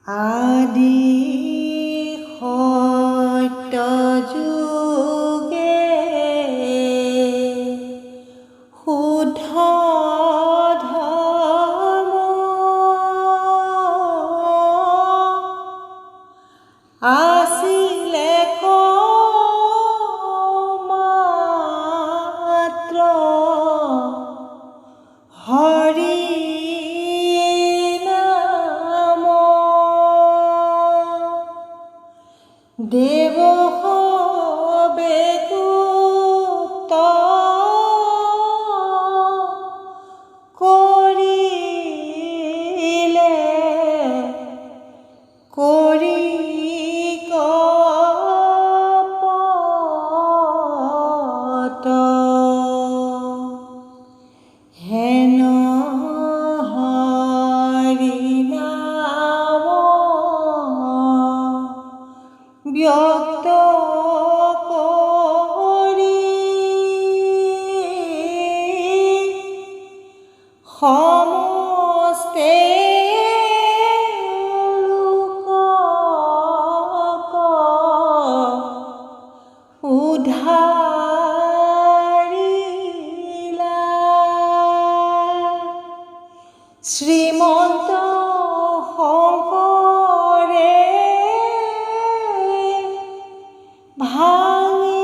আদি সত্য যুগে শুদ্ধ ধৰ্ম আছিলে মাত্ৰ হৰি নাম দেৱ সবে গুপ্ত কৰিলে কৰি কপট হেন হৰি নাম ব্যক্ত কৰি সমস্তে লোকক উদ্ধাৰিলা। শ্ৰীমন্ত শংকৰে ভাঙিলা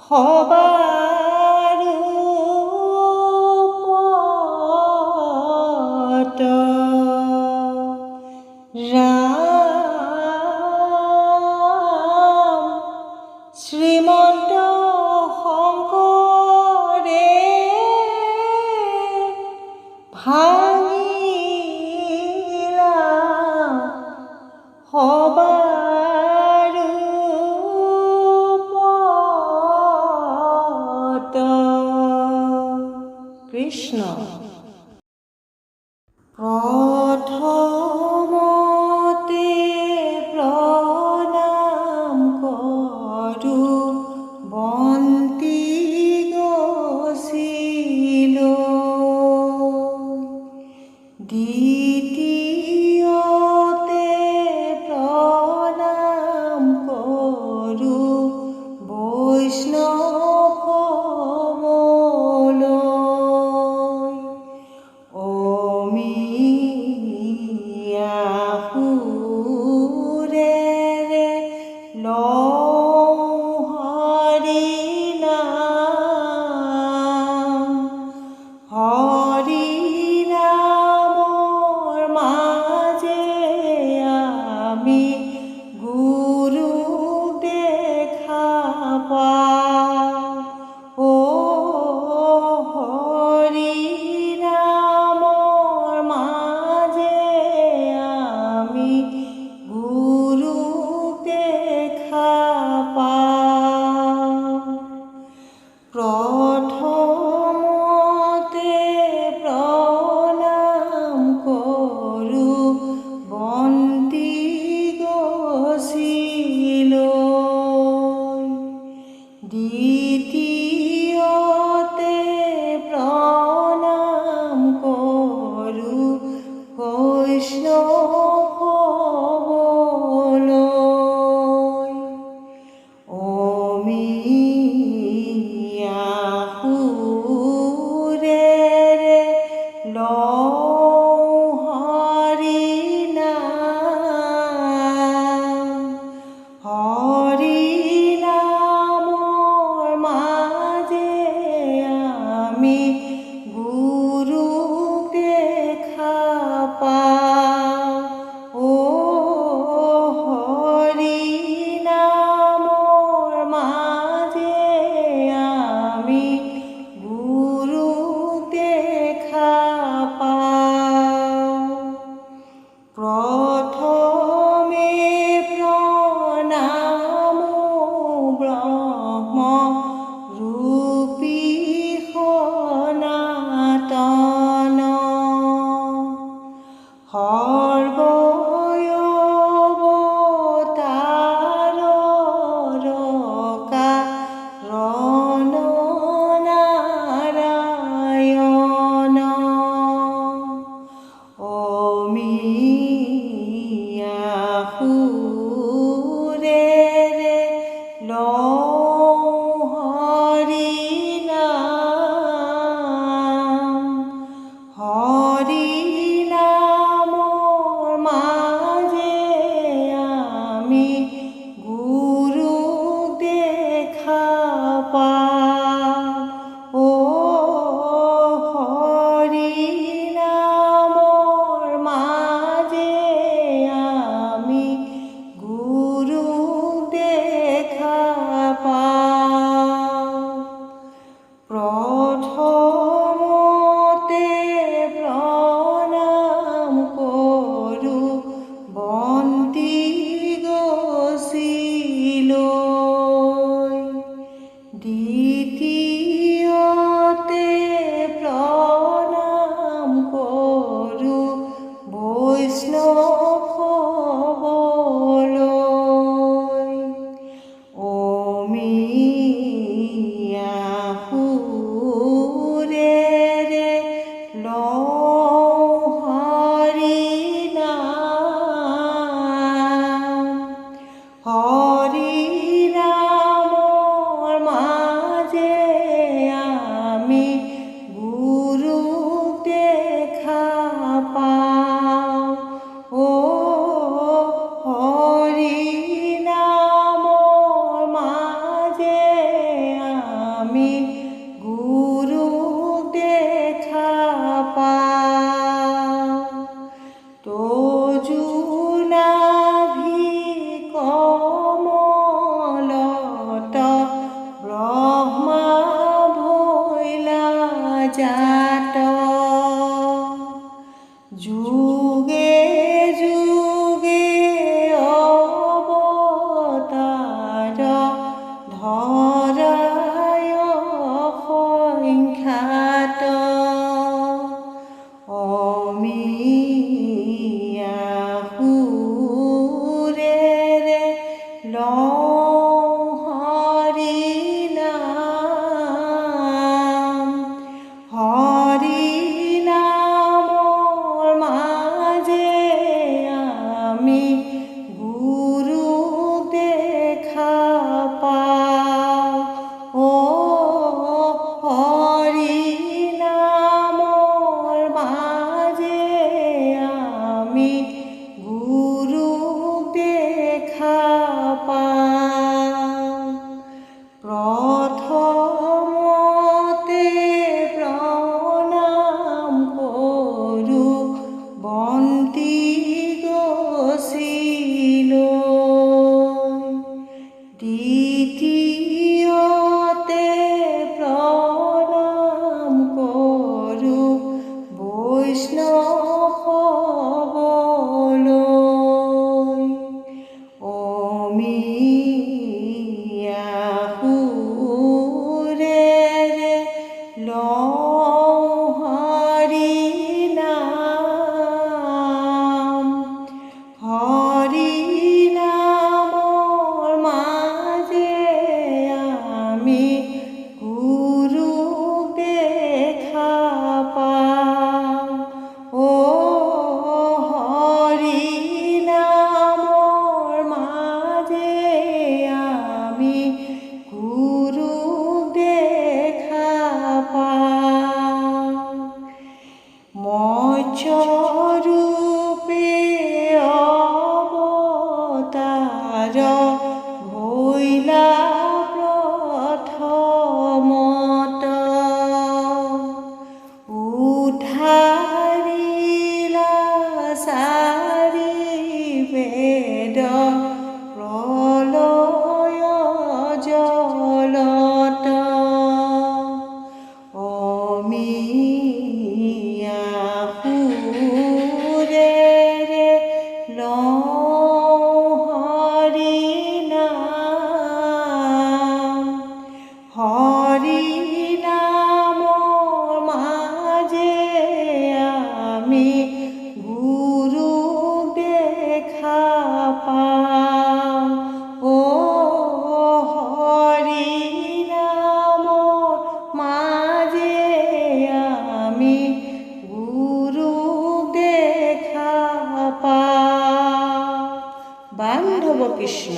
সবাৰ ওপৰত। ৰাম শ্ৰীমন্ত শংকৰে ভাঙিলা সবাৰ ওপৰত। কৃষ্ণ। প্ৰথমতে প্ৰণাম কৰোঁ বন্তি গছিলৈ, দ্বিতীয়তে প্ৰণাম কৰোঁ বৈষ্ণৱলৈ। অমিয়া সুৰেৰে লওঁ হৰি নাম, হৰি নামৰ মাজে আমি গুৰু দেখা পাওঁ। ও হৰি নামৰ মাজে আমি গুৰু দেখা পাওঁ। প্ৰথমতে প্ৰণাম কৰোঁ বন্তি গছিলৈ, দ্বিতীয়তে প্ৰণাম কৰোঁ বৈষ্ণৱলৈ। অমিয়া সুৰেৰে লওঁ হৰি নাম, হৰি নামৰ মাজে আমি গুৰু দেখা পাওঁ। ও হৰি নামৰ মাজে আমি গুৰু দেখা পাওঁ। যুগে যুগে অবতাৰ ধৰায় সংখ্যাত অমিয়া সুৰেৰে লওঁ হৰি নাম হৰি নামৰ মাজে আমি গুৰুক দেখা পাওঁ হৰি নামৰ মাজে আমি গুৰুক দেখা পাওঁ প্ৰথমতে প্ৰণাম কৰোঁ বন্তি গছিলৈ দ্বিতীয়তে প্ৰণাম কৰোঁ বৈষ্ণৱলৈ অমিয়া সুৰেৰে লওঁ হৰি নাম হৰি নামৰ মাজে আমি গুৰুক দেখা পাওঁ হৰি নামৰ মাজে আমি গুৰুক দেখা পাওঁ মৎস্যৰূপে অৱতাৰ ভৈলা প্ৰথমত উদ্ধাৰিলা চাৰি বেদ প্ৰলয় জলত অমিয়া সুৰেৰে লওঁ হৰি নাম হৰি নামৰ মাজে আমি গুৰুক দেখা পাওঁ হৰি নামৰ মাজে আমি গুৰুক দেখা পাওঁ বান্ধৱ কৃষ্ণ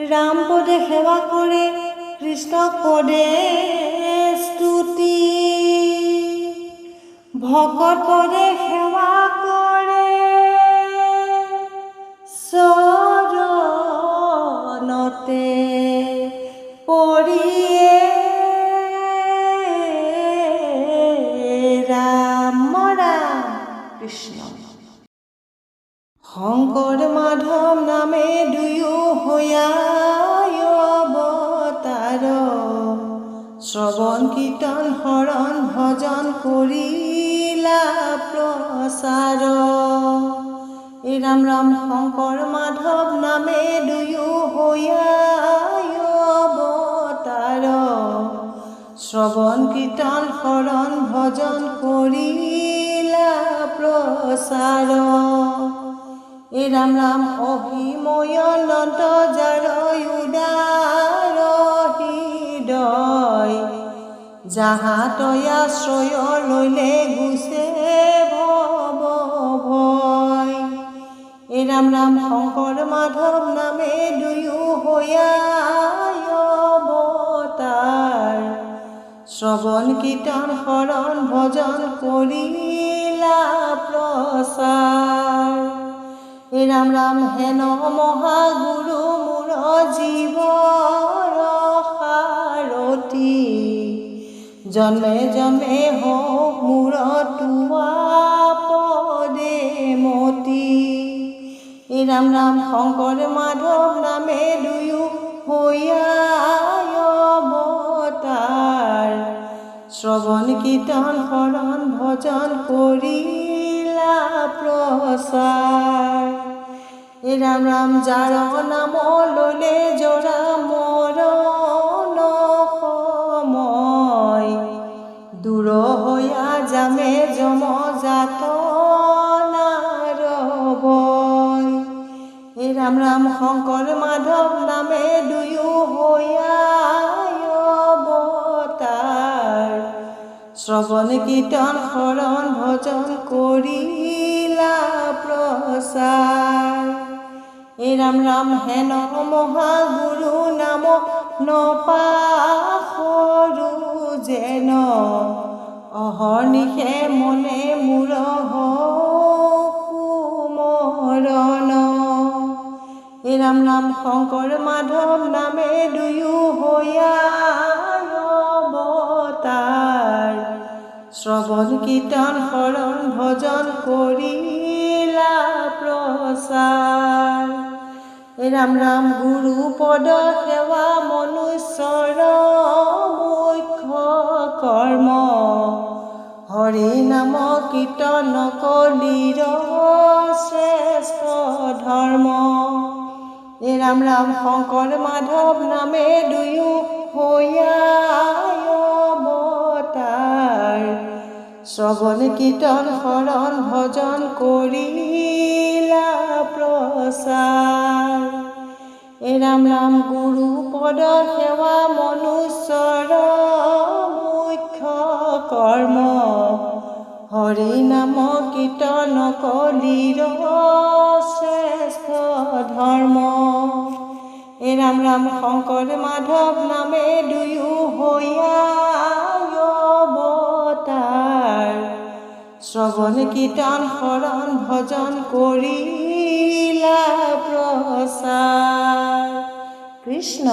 ৰাম পদে সেৱা কৰে কৃষ্ণ পদে স্তুতি ভকত পদে সেৱা কৰে চৰণতে পৰিয়ে ৰাম ৰাম কৃষ্ণ শংকৰ মাধৱ নামে দুয়ো হৈয়া অৱতাৰ শ্ৰৱণ কীৰ্তন হৰণ ভজন কৰিলা প্ৰচাৰ এই ৰাম ৰাম শংকৰ মাধৱ নামে দুয়ো হৈয়া অৱতাৰ শ্ৰৱণ কীৰ্তন হৰণ ভজন কৰিলা প্ৰচাৰ এই ৰাম ৰাম অহিময় অনন্ত যাৰ উদাৰ হৃদয় যাহা তই আশ্ৰয় লইলে গুচে ভৱ ভয় এই ৰাম ৰাম শংকৰ মাধৱ নামে দুয়ো হৈয়া অৱতাৰ শ্ৰৱণ কীৰ্তন হৰণ ভজন কৰিলা প্ৰচাৰ এই ৰাম ৰাম হেন মহাগুৰু মোৰ জীৱৰ সাৰথি জন্মে জন্মে হওক মোৰ তোৱা পদে মতি এই ৰাম ৰাম শংকৰ মাধৱ নামে দুয়ো হৈয়া শ্ৰৱণ কীৰ্তন শৰণ ভজন কৰিলা প্ৰচাৰ। ৰাম ৰাম যাৰ নাম ললে জৰা মৰণ সময়, দূৰ হৈয়া যামে যম যাতনাৰ ভয়। ৰাম ৰাম শংকৰ মাধৱ নামে দুয়ো হৈয়া অৱতাৰ, শ্ৰৱণ কীৰ্তন শৰণ ভজন কৰিলা প্ৰচাৰ। ৰাম ৰাম হেন মহাগুৰু নাম নপাহৰো যেন, অহৰ্নিশে মনে মোৰ সুমৰণ। ৰাম ৰাম শংকৰ মাধৱ নামে দুয়ো হৈয়া অৱতাৰ, শ্ৰৱণ কীৰ্তন শৰণ ভজন কৰিলা প্ৰচাৰ। ৰাম ৰাম গুৰু পদ সেৱা মনুষ্যৰ মুখ্য কৰ্ম, হৰি নাম কীৰ্তন কলিৰ শ্ৰেষ্ঠ ধৰ্ম। ৰাম ৰাম শংকৰ মাধৱ নামে দুয়ো হৈয়া অৱতাৰ, শ্ৰৱণ কীৰ্তন শৰণ ভজন কৰিলা প্ৰচাৰ। ৰাম ৰাম গুৰু পদ সেৱা মনুষ্যৰ মুখ্য কৰ্ম, হৰি নাম কীৰ্তন কলিৰ শ্ৰেষ্ঠ ধৰ্ম। ৰাম ৰাম শংকৰ মাধৱ নামে দুয়ো হৈয়া অৱতাৰ, শ্ৰৱণ কীৰ্তন শৰণ ভজন কৰিলা প্ৰচাৰ। কৃষ্ণ।